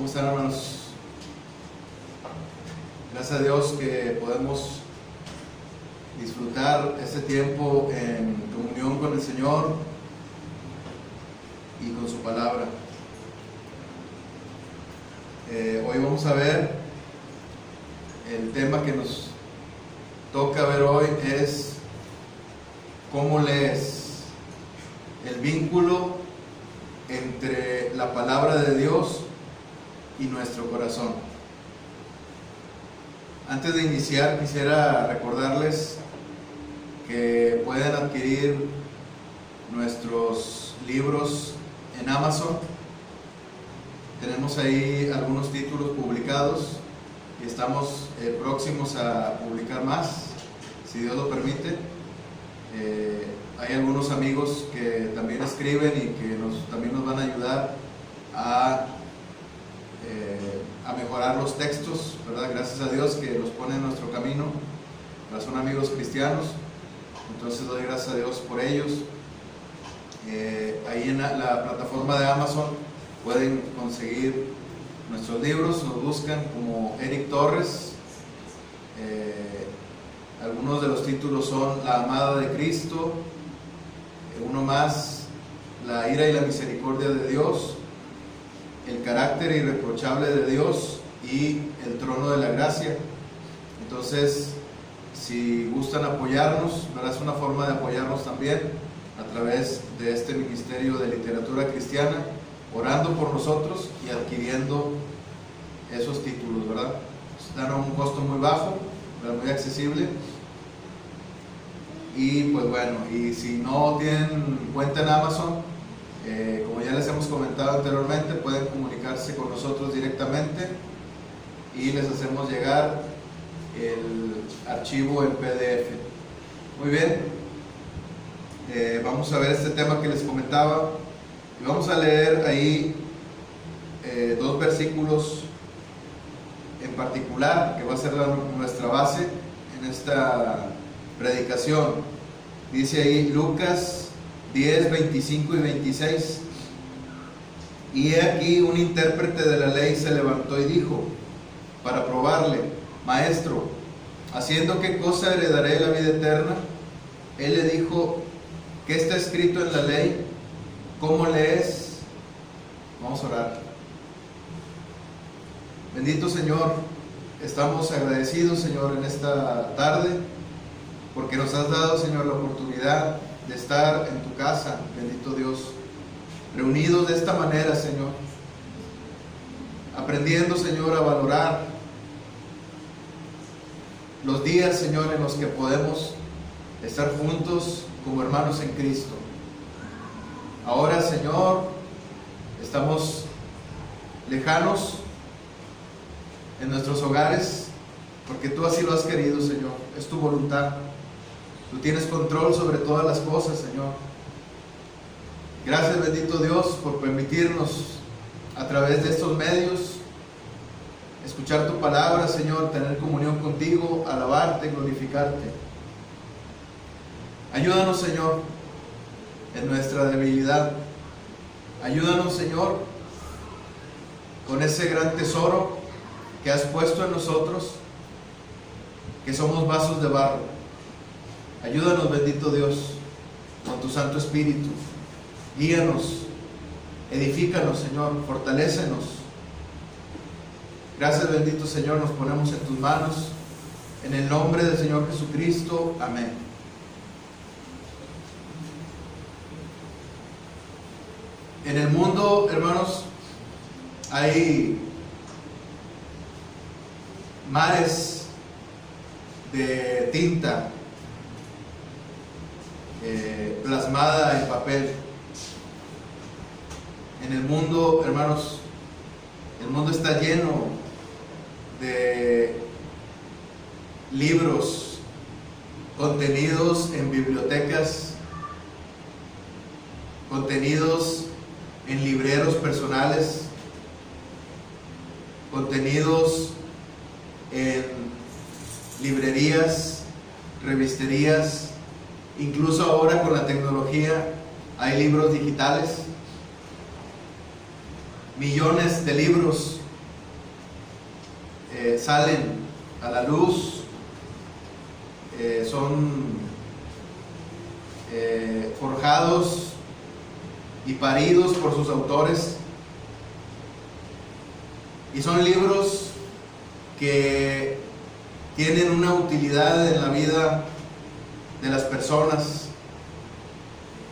¿Cómo están, hermanos? Gracias a Dios que podemos disfrutar este tiempo en comunión con el Señor y con su palabra. Hoy vamos a ver, el tema que nos toca ver hoy es cómo lees, el vínculo entre la palabra de Dios y nuestro corazón. Antes de iniciar, quisiera recordarles que pueden adquirir nuestros libros en Amazon. Tenemos ahí algunos títulos publicados y estamos próximos a publicar más, si Dios lo permite. Hay algunos amigos que también escriben y que también nos van a ayudar a mejorar los textos, ¿verdad? Gracias a Dios que los pone en nuestro camino. Son amigos cristianos, entonces doy gracias a Dios por ellos. Ahí en la plataforma de Amazon pueden conseguir nuestros libros, nos buscan como Eric Torres. Algunos de los títulos son La amada de Cristo, uno más, La ira y la misericordia de Dios, El carácter irreprochable de Dios y El trono de la gracia. Entonces, si gustan apoyarnos, ¿verdad? Es una forma de apoyarnos también a través de este ministerio de literatura cristiana, orando por nosotros y adquiriendo esos títulos, ¿verdad? Están a un costo muy bajo, ¿verdad? Muy accesible. Y pues bueno, y si no tienen cuenta en Amazon, como ya les hemos comentado anteriormente, pueden comunicarse con nosotros directamente y les hacemos llegar el archivo en PDF. Muy bien, vamos a ver este tema que les comentaba y vamos a leer ahí dos versículos en particular que va a ser nuestra base en esta predicación. Dice ahí Lucas 10, 25 y 26: y he aquí un intérprete de la ley se levantó y dijo, para probarle: Maestro, ¿haciendo qué cosa heredaré la vida eterna? Él le dijo: ¿qué está escrito en la ley? ¿Cómo lees? Vamos a orar. Bendito Señor, estamos agradecidos, Señor, en esta tarde, porque nos has dado, Señor, la oportunidad de estar en tu casa, bendito Dios, reunidos de esta manera, Señor, aprendiendo, Señor, a valorar los días, Señor, en los que podemos estar juntos como hermanos en Cristo. Ahora, Señor, estamos lejanos en nuestros hogares, porque tú así lo has querido, Señor, es tu voluntad. Tú tienes control sobre todas las cosas, Señor. Gracias, bendito Dios, por permitirnos a través de estos medios escuchar tu palabra, Señor, tener comunión contigo, alabarte, glorificarte. Ayúdanos, Señor, en nuestra debilidad. Ayúdanos, Señor, con ese gran tesoro que has puesto en nosotros, que somos vasos de barro. Ayúdanos, bendito Dios, con tu Santo Espíritu. Guíanos, edifícanos, Señor, fortalécenos. Gracias, bendito Señor, nos ponemos en tus manos, en el nombre del Señor Jesucristo. Amén. En el mundo, hermanos, hay mares de tinta plasmada en papel. En el mundo, hermanos, el mundo está lleno de libros contenidos en bibliotecas, contenidos en libreros personales, contenidos en librerías, revisterías. Incluso ahora con la tecnología hay libros digitales. Millones de libros salen a la luz, son forjados y paridos por sus autores, y son libros que tienen una utilidad en la vida de las personas,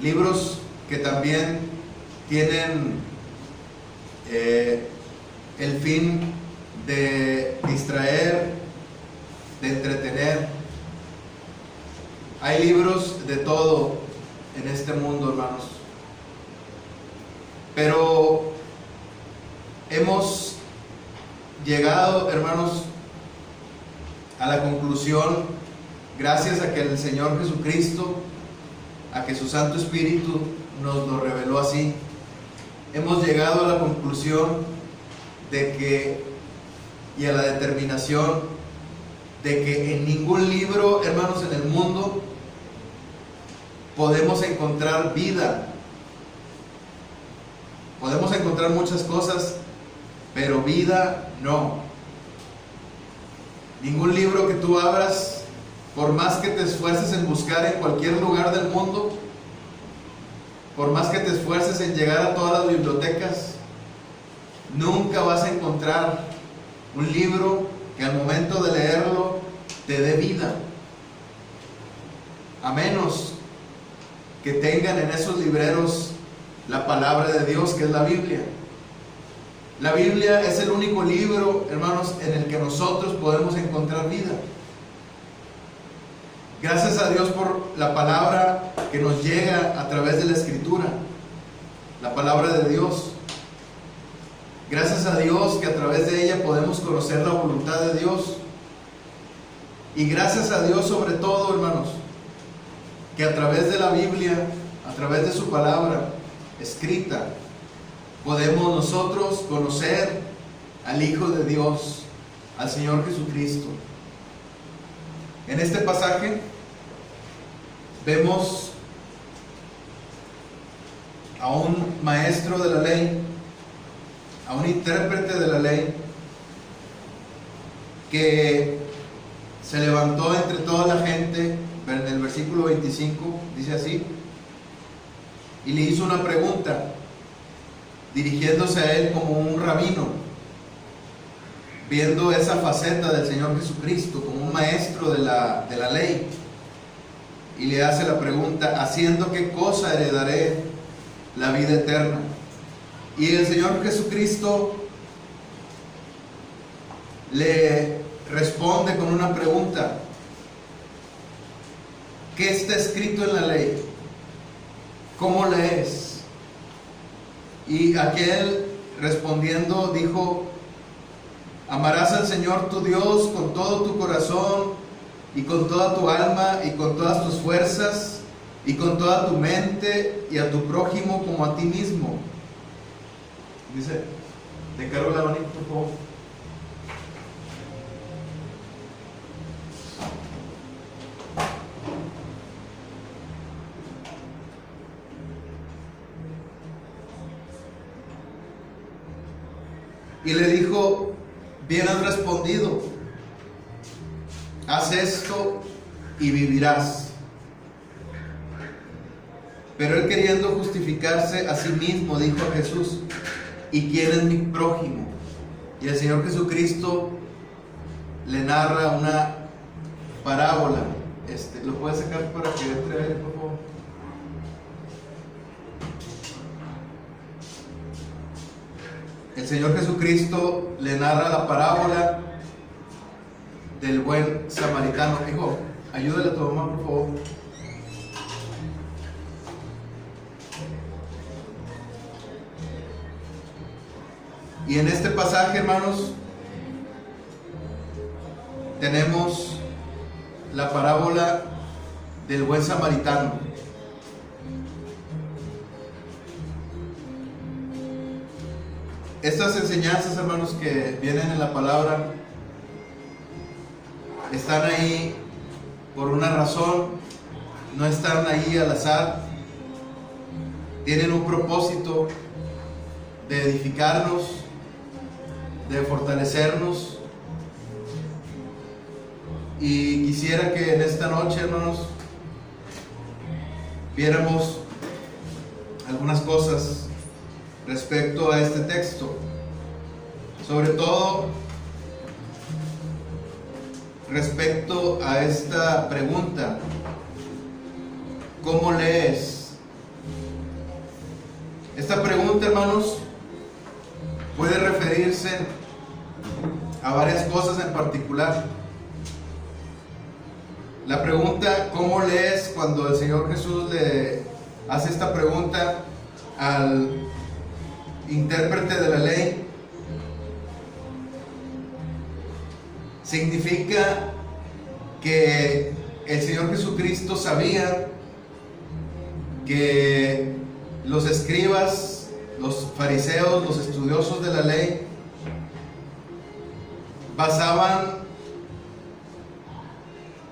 libros que también tienen el fin de distraer, de entretener. Hay libros de todo en este mundo, hermanos, pero hemos llegado, hermanos, a la conclusión, gracias a que el Señor Jesucristo, a que su Santo Espíritu nos lo reveló así, hemos llegado a la conclusión de que, y a la determinación de que en ningún libro, hermanos, en el mundo podemos encontrar vida. Podemos encontrar muchas cosas, pero vida no. Ningún libro que tú abras, por más que te esfuerces en buscar en cualquier lugar del mundo, por más que te esfuerces en llegar a todas las bibliotecas, nunca vas a encontrar un libro que al momento de leerlo te dé vida, a menos que tengan en esos libreros la palabra de Dios, que es la Biblia. La Biblia es el único libro, hermanos, en el que nosotros podemos encontrar vida. Gracias a Dios por la palabra que nos llega a través de la Escritura, la palabra de Dios. Gracias a Dios que a través de ella podemos conocer la voluntad de Dios. Y gracias a Dios sobre todo, hermanos, que a través de la Biblia, a través de su palabra escrita, podemos nosotros conocer al Hijo de Dios, al Señor Jesucristo. En este pasaje vemos a un maestro de la ley, a un intérprete de la ley, que se levantó entre toda la gente. En el versículo 25 dice así, y le hizo una pregunta, dirigiéndose a él como un rabino, viendo esa faceta del Señor Jesucristo como un maestro de la ley, y le hace la pregunta, ¿haciendo qué cosa heredaré la vida eterna? Y el Señor Jesucristo le responde con una pregunta: ¿qué está escrito en la ley? ¿Cómo lees? Y aquel respondiendo dijo: amarás al Señor tu Dios con todo tu corazón y con toda tu alma y con todas tus fuerzas y con toda tu mente, y a tu prójimo como a ti mismo. Dice, te cargo la manita, por favor. Y le dijo, bien has respondido, haz esto y vivirás. Pero él, queriendo justificarse a sí mismo, dijo a Jesús, ¿y quién es mi prójimo? Y el Señor Jesucristo le narra una parábola. ¿Lo puedes sacar para que entre ahí, por favor? El Señor Jesucristo le narra la parábola del buen samaritano. Hijo, ayúdale a tu mamá, por favor. Y en este pasaje, hermanos, tenemos la parábola del buen samaritano. Estas enseñanzas, hermanos, que vienen en la palabra, están ahí por una razón, no están ahí al azar, tienen un propósito de edificarnos, de fortalecernos, Y quisiera que en esta noche, hermanos, viéramos algunas cosas respecto a este texto, sobre todo respecto a esta pregunta: ¿cómo lees? Esta pregunta, hermanos, puede referirse a varias cosas en particular. La pregunta ¿cómo lees? Cuando el Señor Jesús le hace esta pregunta al intérprete de la ley, significa que el Señor Jesucristo sabía que los escribas, los fariseos, los estudiosos de la ley, basaban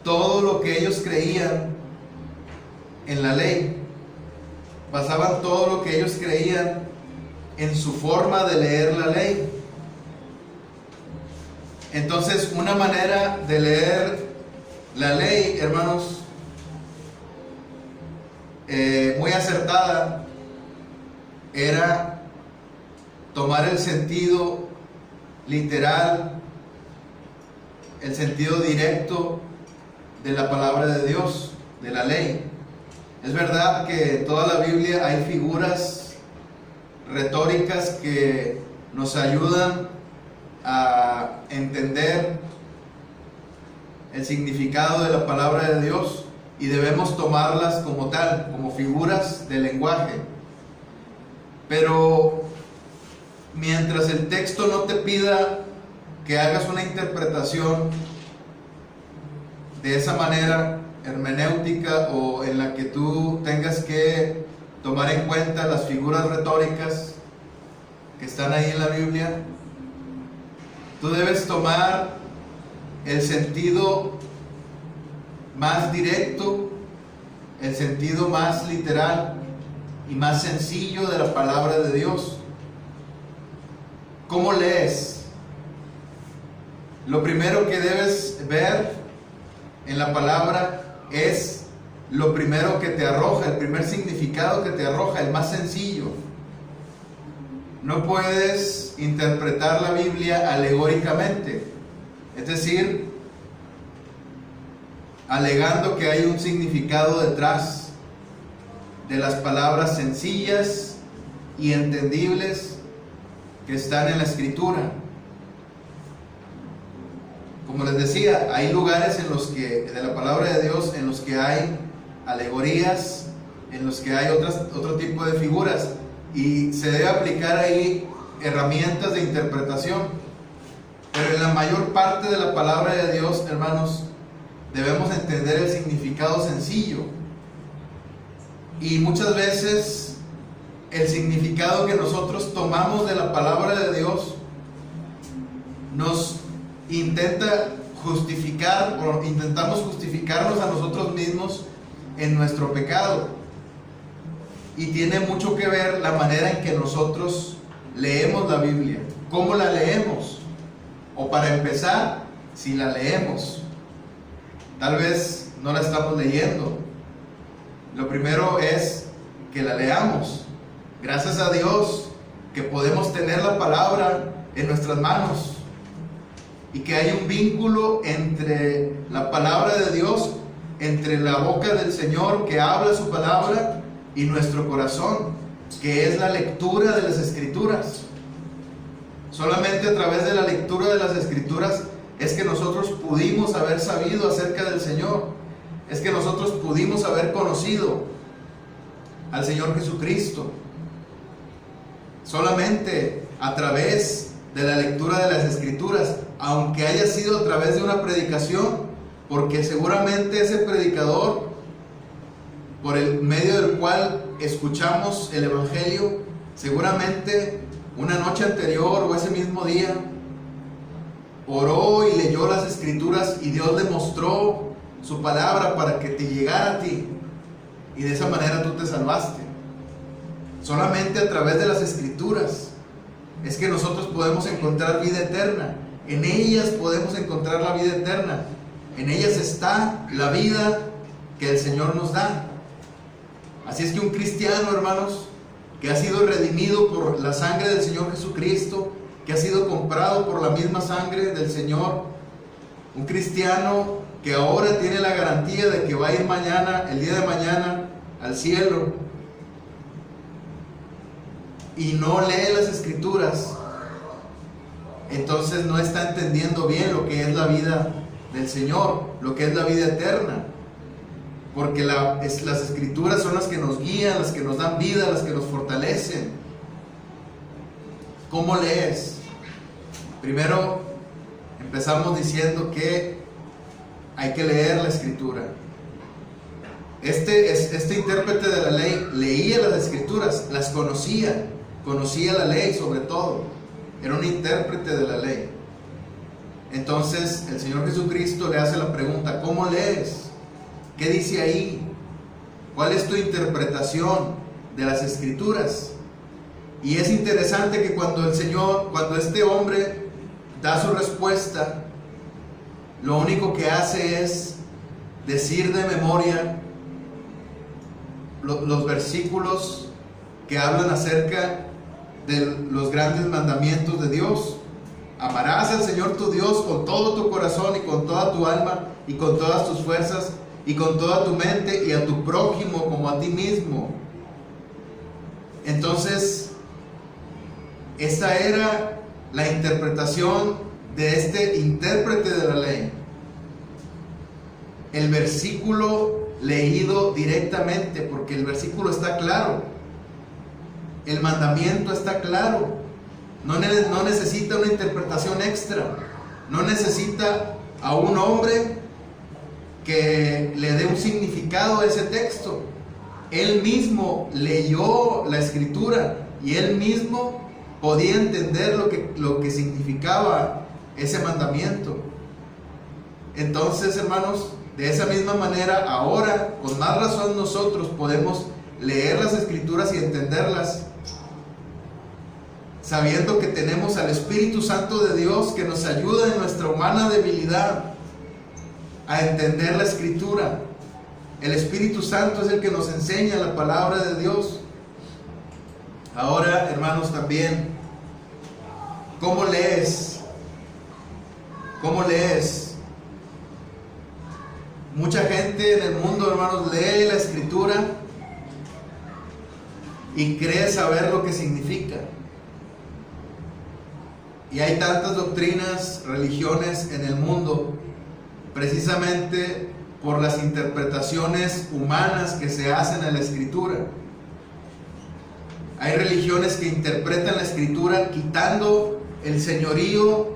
todo lo que ellos creían en la ley, basaban todo lo que ellos creían en su forma de leer la ley. Entonces, una manera de leer la ley, hermanos, muy acertada, era tomar el sentido literal, el sentido directo de la palabra de Dios, de la ley. Es verdad que en toda la Biblia hay figuras retóricas que nos ayudan a entender el significado de la palabra de Dios, y debemos tomarlas como tal, como figuras de lenguaje. Pero mientras el texto no te pida que hagas una interpretación de esa manera hermenéutica, o en la que tú tengas que tomar en cuenta las figuras retóricas que están ahí en la Biblia, tú debes tomar el sentido más directo, el sentido más literal y más sencillo de la palabra de Dios. ¿Cómo lees? Lo primero que debes ver en la palabra es lo primero que te arroja, el primer significado que te arroja, el más sencillo. No puedes interpretar la Biblia alegóricamente, es decir, alegando que hay un significado detrás de las palabras sencillas y entendibles que están en la Escritura. Como les decía, hay lugares en los que, de la palabra de Dios, en los que hay alegorías, en los que hay otro tipo de figuras, y se debe aplicar ahí herramientas de interpretación. Pero en la mayor parte de la palabra de Dios, hermanos, debemos entender el significado sencillo. Y muchas veces el significado que nosotros tomamos de la palabra de Dios nos intenta justificar, o intentamos justificarnos a nosotros mismos en nuestro pecado. Y tiene mucho que ver la manera en que nosotros leemos la Biblia, cómo la leemos, o para empezar, si la leemos. Tal vez no la estamos leyendo. Lo primero es que la leamos. Gracias a Dios que podemos tener la palabra en nuestras manos, y que hay un vínculo entre la palabra de Dios, entre la boca del Señor que habla su palabra, y nuestro corazón, que es la lectura de las Escrituras. Solamente a través de la lectura de las Escrituras es que nosotros pudimos haber sabido acerca del Señor, es que nosotros pudimos haber conocido al Señor Jesucristo. Solamente a través de la lectura de las Escrituras, aunque haya sido a través de una predicación, porque seguramente ese predicador, por el medio del cual escuchamos el Evangelio, seguramente una noche anterior o ese mismo día oró y leyó las Escrituras, y Dios le mostró su palabra para que te llegara a ti, y de esa manera tú te salvaste. Solamente a través de las Escrituras es que nosotros podemos encontrar vida eterna. En ellas podemos encontrar la vida eterna. En ellas está la vida que el Señor nos da. Así es que un cristiano, hermanos, que ha sido redimido por la sangre del Señor Jesucristo, que ha sido comprado por la misma sangre del Señor, un cristiano que ahora tiene la garantía de que va a ir mañana, el día de mañana, al cielo, y no lee las Escrituras, entonces no está entendiendo bien lo que es la vida del Señor, lo que es la vida eterna. Porque las Escrituras son las que nos guían, las que nos dan vida, las que nos fortalecen. ¿Cómo lees? Primero empezamos diciendo que hay que leer la Escritura. Este intérprete de la ley leía las Escrituras, las conocía la ley sobre todo. Era un intérprete de la ley. Entonces el Señor Jesucristo le hace la pregunta: ¿cómo lees? ¿Qué dice ahí? ¿Cuál es tu interpretación de las Escrituras? Y es interesante que cuando este hombre da su respuesta, lo único que hace es decir de memoria los versículos que hablan acerca de los grandes mandamientos de Dios. Amarás al Señor tu Dios con todo tu corazón y con toda tu alma y con todas tus fuerzas y con toda tu mente, y a tu prójimo como a ti mismo. Entonces, esa era la interpretación de este intérprete de la ley. El versículo leído directamente, porque el versículo está claro, el mandamiento está claro, no necesita una interpretación extra, no necesita a un hombre que le dé un significado a ese texto. Él mismo leyó la Escritura y él mismo podía entender lo que significaba ese mandamiento. Entonces, hermanos, de esa misma manera, ahora con más razón nosotros podemos leer las Escrituras y entenderlas, sabiendo que tenemos al Espíritu Santo de Dios que nos ayuda en nuestra humana debilidad a entender la Escritura. El Espíritu Santo es el que nos enseña la palabra de Dios. Ahora, hermanos, también, ¿cómo lees? ¿Cómo lees? Mucha gente en el mundo, hermanos, lee la Escritura y cree saber lo que significa. Y hay tantas doctrinas, religiones en el mundo, precisamente por las interpretaciones humanas que se hacen en la Escritura. Hay religiones que interpretan la Escritura quitando el señorío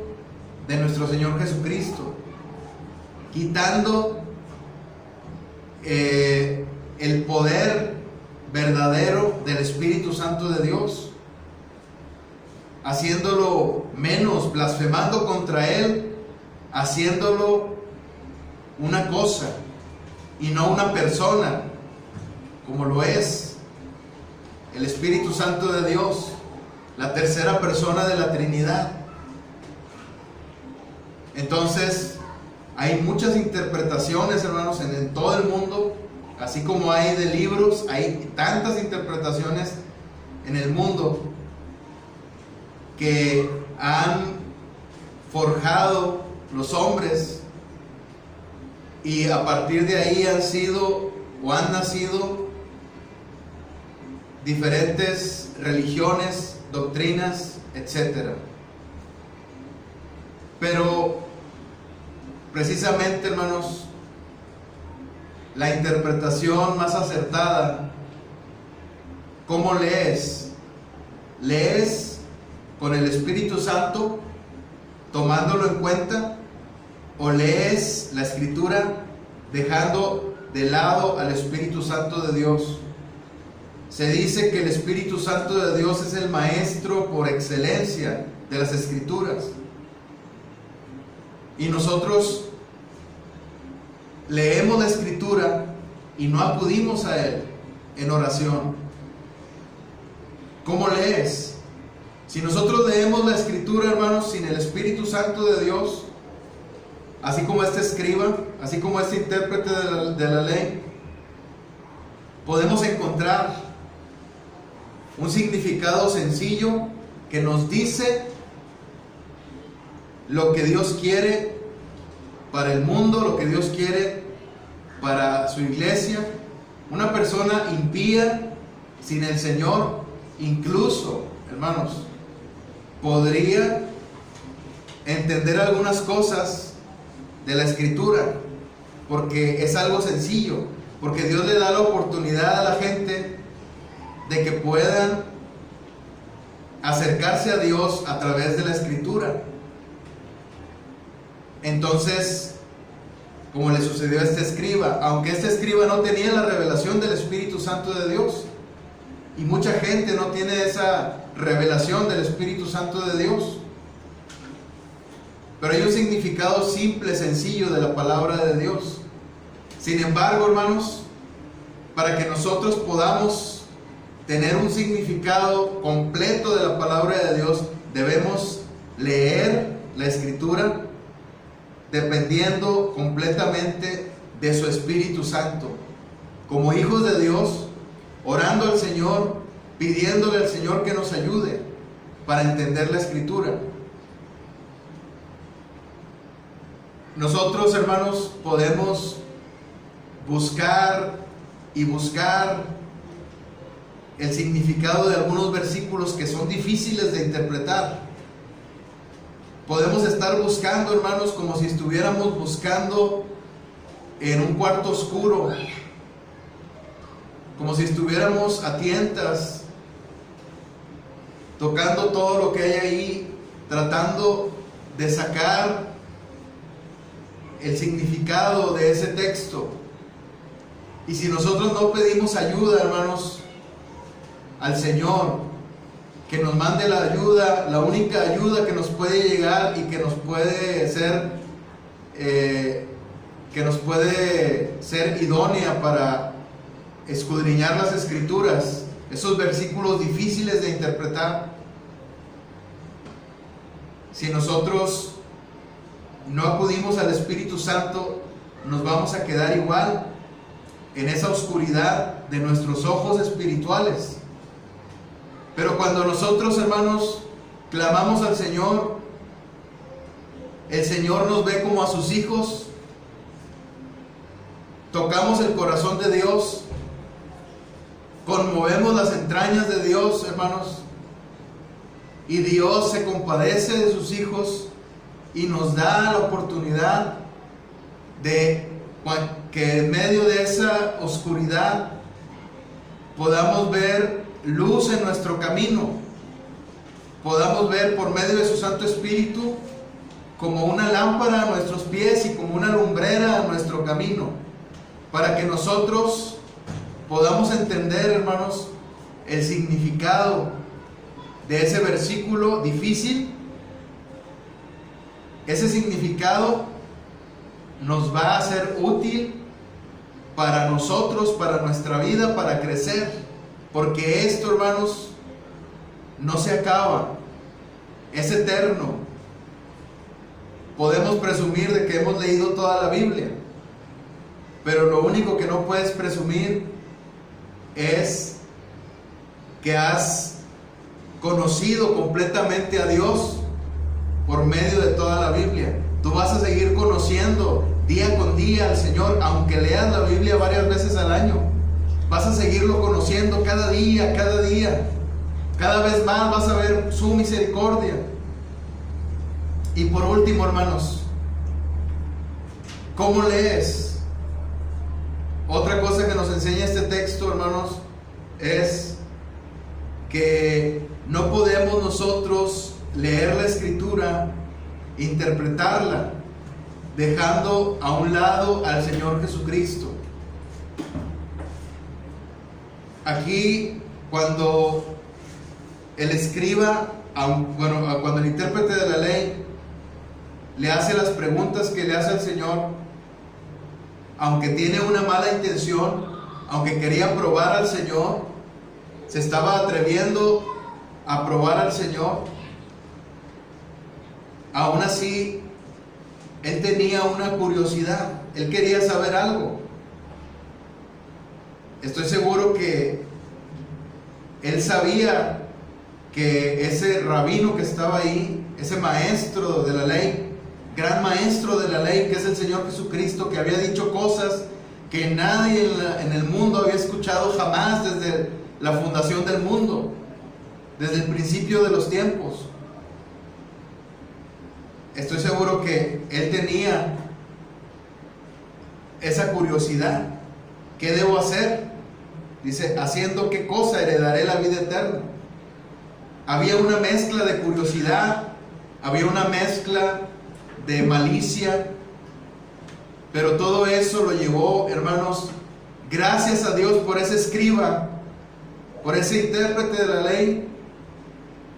de nuestro Señor Jesucristo, quitando el poder verdadero del Espíritu Santo de Dios, haciéndolo menos, blasfemando contra Él, haciéndolo una cosa y no una persona, como lo es el Espíritu Santo de Dios, la tercera persona de la Trinidad. Entonces, hay muchas interpretaciones, hermanos, en todo el mundo, así como hay de libros, hay tantas interpretaciones en el mundo que han forjado los hombres, y a partir de ahí han nacido diferentes religiones, doctrinas, etc. Pero precisamente, hermanos, la interpretación más acertada, ¿cómo lees? ¿Lees con el Espíritu Santo, tomándolo en cuenta? ¿O lees la Escritura dejando de lado al Espíritu Santo de Dios? Se dice que el Espíritu Santo de Dios es el maestro por excelencia de las Escrituras. Y nosotros leemos la Escritura y no acudimos a Él en oración. ¿Cómo lees? Si nosotros leemos la Escritura, hermanos, sin el Espíritu Santo de Dios, así como este escriba, así como este intérprete de la ley, podemos encontrar un significado sencillo que nos dice lo que Dios quiere para el mundo, lo que Dios quiere para su iglesia. Una persona impía sin el Señor, incluso, hermanos, podría entender algunas cosas de la Escritura, porque es algo sencillo, porque Dios le da la oportunidad a la gente de que puedan acercarse a Dios a través de la Escritura. Entonces, como le sucedió a este escriba, aunque este escriba no tenía la revelación del Espíritu Santo de Dios, y mucha gente no tiene esa revelación del Espíritu Santo de Dios, pero hay un significado simple, sencillo de la palabra de Dios. Sin embargo, hermanos, para que nosotros podamos tener un significado completo de la palabra de Dios, debemos leer la Escritura dependiendo completamente de su Espíritu Santo. Como hijos de Dios, orando al Señor, pidiéndole al Señor que nos ayude para entender la Escritura. Nosotros, hermanos, podemos buscar y buscar el significado de algunos versículos que son difíciles de interpretar. Podemos estar buscando, hermanos, como si estuviéramos buscando en un cuarto oscuro, como si estuviéramos a tientas, tocando todo lo que hay ahí, tratando de sacar el significado de ese texto. Y si nosotros no pedimos ayuda, hermanos, al Señor, que nos mande la ayuda, la única ayuda que nos puede llegar y que nos puede ser idónea para escudriñar las Escrituras, esos versículos difíciles de interpretar. Si nosotros no acudimos al Espíritu Santo, nos vamos a quedar igual en esa oscuridad de nuestros ojos espirituales. Pero cuando nosotros, hermanos, clamamos al Señor, el Señor nos ve como a sus hijos, tocamos el corazón de Dios, conmovemos las entrañas de Dios, hermanos, y Dios se compadece de sus hijos y nos da la oportunidad de que en medio de esa oscuridad podamos ver luz en nuestro camino, podamos ver por medio de su Santo Espíritu como una lámpara a nuestros pies y como una lumbrera a nuestro camino, para que nosotros podamos entender, hermanos, el significado de ese versículo difícil. Ese significado nos va a ser útil para nosotros, para nuestra vida, para crecer. Porque esto, hermanos, no se acaba, es eterno. Podemos presumir de que hemos leído toda la Biblia, pero lo único que no puedes presumir es que has conocido completamente a Dios por medio de toda la Biblia. Tú vas a seguir conociendo día con día al Señor, aunque leas la Biblia varias veces al año. Vas a seguirlo conociendo cada día, cada día. Cada vez más vas a ver su misericordia. Y por último, hermanos, ¿cómo lees? Otra cosa que nos enseña este texto, hermanos, es que no podemos nosotros leer la Escritura, interpretarla, dejando a un lado al Señor Jesucristo. Aquí, cuando el escriba, cuando el intérprete de la ley le hace las preguntas que le hace al Señor, aunque tiene una mala intención, aunque quería probar al Señor, se estaba atreviendo a probar al Señor, aún así él tenía una curiosidad, él quería saber algo. Estoy seguro que él sabía que ese rabino que estaba ahí, ese maestro de la ley, gran maestro de la ley, que es el Señor Jesucristo, que había dicho cosas que nadie en el mundo había escuchado jamás desde la fundación del mundo, desde el principio de los tiempos. Estoy seguro que él tenía esa curiosidad. ¿Qué debo hacer? Dice, ¿haciendo qué cosa heredaré la vida eterna? Había una mezcla de curiosidad, había una mezcla de malicia, pero todo eso lo llevó, hermanos, gracias a Dios por ese escriba, por ese intérprete de la ley,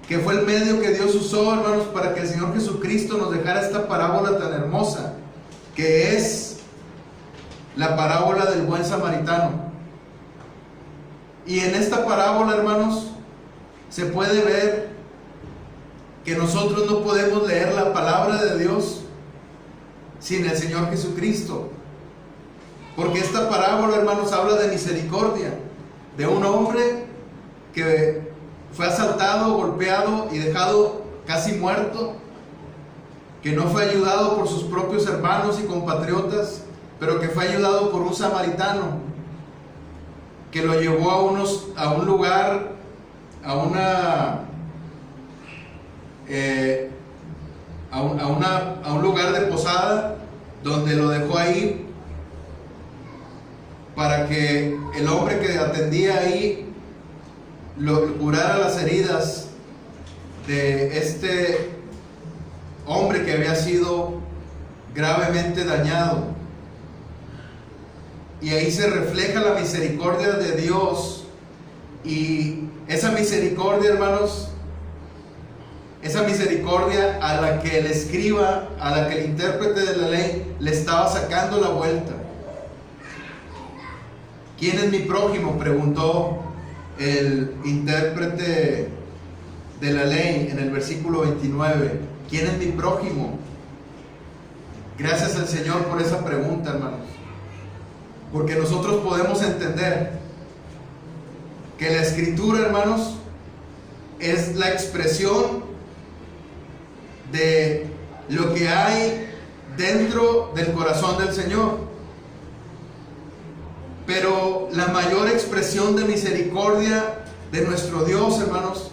que fue el medio que Dios usó, hermanos, para que el Señor Jesucristo nos dejara esta parábola tan hermosa, que es la parábola del buen samaritano. Y en esta parábola, hermanos, se puede ver que nosotros no podemos leer la palabra de Dios sin el Señor Jesucristo. Porque esta parábola, hermanos, habla de misericordia, de un hombre que fue asaltado, golpeado y dejado casi muerto, que no fue ayudado por sus propios hermanos y compatriotas, pero que fue ayudado por un samaritano, que lo llevó a un lugar, a un lugar de posada, donde lo dejó ahí para que el hombre que atendía ahí lo curara las heridas de este hombre que había sido gravemente dañado. Y ahí se refleja la misericordia de Dios. Y esa misericordia, hermanos, esa misericordia a la que el escriba, a la que el intérprete de la ley le estaba sacando la vuelta. ¿Quién es mi prójimo?, preguntó el intérprete de la ley en el versículo 29. ¿Quién es mi prójimo? Gracias al Señor por esa pregunta, hermanos, porque nosotros podemos entender que la Escritura, hermanos, es la expresión de lo que hay dentro del corazón del Señor. Pero la mayor expresión de misericordia de nuestro Dios, hermanos,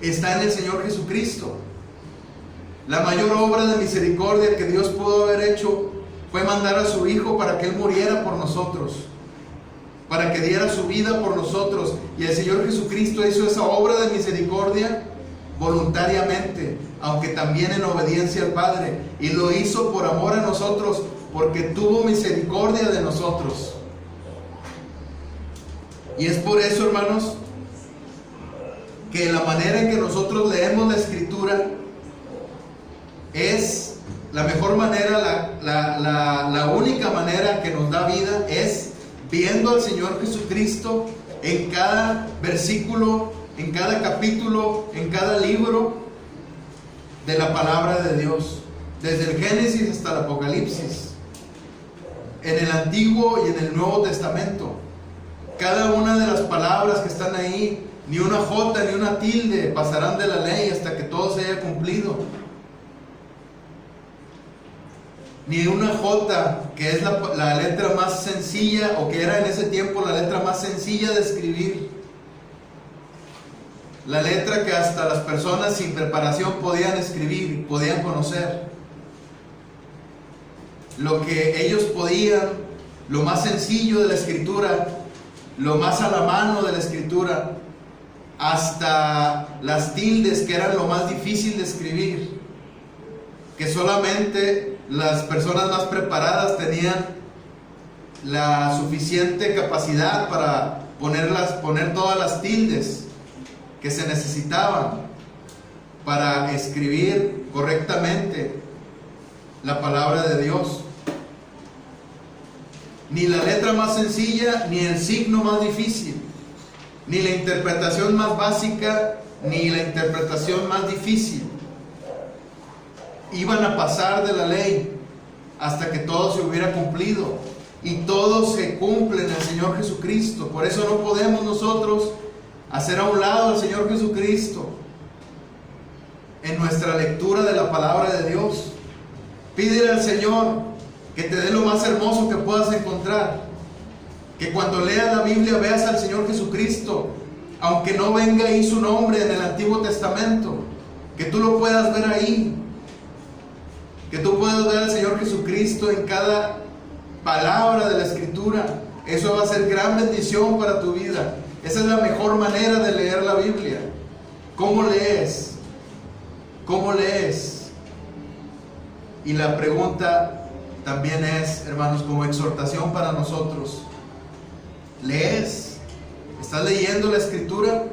está en el Señor Jesucristo. La mayor obra de misericordia que Dios pudo haber hecho fue mandar a su Hijo para que Él muriera por nosotros, para que diera su vida por nosotros. Y el Señor Jesucristo hizo esa obra de misericordia voluntariamente, aunque también en obediencia al Padre. Y lo hizo por amor a nosotros, porque tuvo misericordia de nosotros. Y es por eso, hermanos, que la manera en que nosotros leemos la Escritura es la mejor manera, la única manera que nos da vida, es viendo al Señor Jesucristo en cada versículo, en cada capítulo, en cada libro de la palabra de Dios, desde el Génesis hasta el Apocalipsis, en el Antiguo y en el Nuevo Testamento. Cada una de las palabras que están ahí, ni una jota ni una tilde pasarán de la ley hasta que todo se haya cumplido. Ni una jota, que es la letra más sencilla, o que era en ese tiempo la letra más sencilla de escribir, la letra que hasta las personas sin preparación podían escribir, podían conocer. Lo que ellos podían, lo más sencillo de la Escritura, lo más a la mano de la Escritura, hasta las tildes, que eran lo más difícil de escribir, que solamente las personas más preparadas tenían la suficiente capacidad para poner todas las tildes que se necesitaban para escribir correctamente la palabra de Dios. Ni la letra más sencilla, ni el signo más difícil, ni la interpretación más básica, ni la interpretación más difícil iban a pasar de la ley, hasta que todo se hubiera cumplido. Y todo se cumple en el Señor Jesucristo. Por eso no podemos nosotros hacer a un lado al Señor Jesucristo en nuestra lectura de la palabra de Dios. Pídele al Señor que te dé lo más hermoso que puedas encontrar. Que cuando leas la Biblia veas al Señor Jesucristo, aunque no venga ahí su nombre en el Antiguo Testamento, que tú lo puedas ver ahí. Que tú puedas ver al Señor Jesucristo en cada palabra de la Escritura. Eso va a ser gran bendición para tu vida. Esa es la mejor manera de leer la Biblia. ¿Cómo lees? ¿Cómo lees? Y la pregunta también es, hermanos, como exhortación para nosotros. ¿Lees? ¿Estás leyendo la Escritura?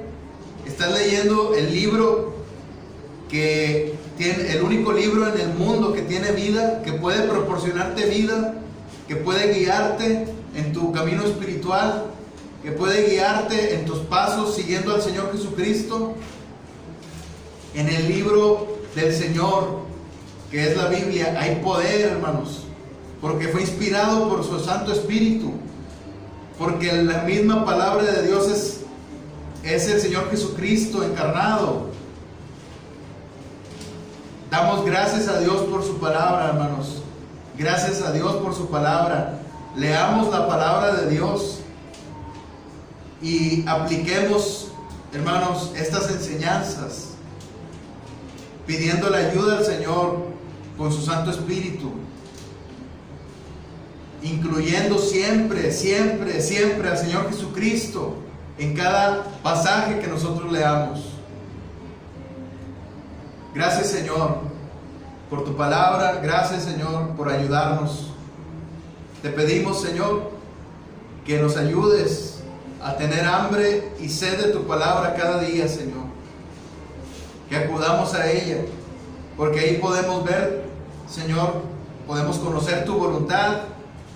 ¿Estás leyendo el libro que tiene, el único libro en el mundo que tiene vida, que puede proporcionarte vida, que puede guiarte en tu camino espiritual, que puede guiarte en tus pasos siguiendo al Señor Jesucristo? En el libro del Señor, que es la Biblia, hay poder, hermanos, porque fue inspirado por su Santo Espíritu, porque la misma palabra de Dios es el Señor Jesucristo encarnado. Damos gracias a Dios por su palabra, hermanos. Gracias a Dios por su palabra. Leamos la palabra de Dios y apliquemos, hermanos, estas enseñanzas, pidiendo la ayuda al Señor con su Santo Espíritu, incluyendo siempre, siempre, siempre al Señor Jesucristo en cada pasaje que nosotros leamos. Gracias, Señor, por tu palabra. Gracias, Señor, por ayudarnos. Te pedimos, Señor, que nos ayudes a tener hambre y sed de tu palabra cada día, Señor. Que acudamos a ella, porque ahí podemos ver, Señor, podemos conocer tu voluntad,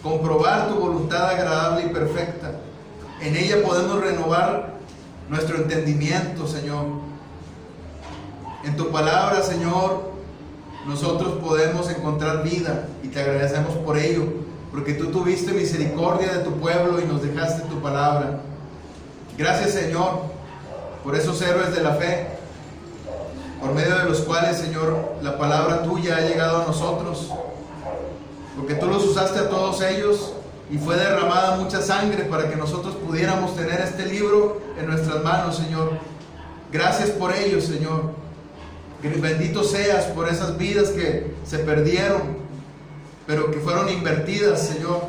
comprobar tu voluntad agradable y perfecta. En ella podemos renovar nuestro entendimiento, Señor. En tu palabra, Señor, nosotros podemos encontrar vida y te agradecemos por ello, porque tú tuviste misericordia de tu pueblo y nos dejaste tu palabra. Gracias, Señor, por esos héroes de la fe, por medio de los cuales, Señor, la palabra tuya ha llegado a nosotros, porque tú los usaste a todos ellos y fue derramada mucha sangre para que nosotros pudiéramos tener este libro en nuestras manos, Señor. Gracias por ello, Señor. Bendito seas por esas vidas que se perdieron, pero que fueron invertidas, Señor,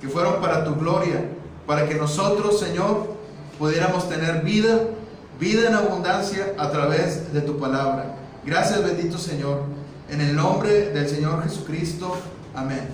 que fueron para tu gloria, para que nosotros, Señor, pudiéramos tener vida en abundancia a través de tu palabra. Gracias, bendito Señor, en el nombre del Señor Jesucristo. Amén.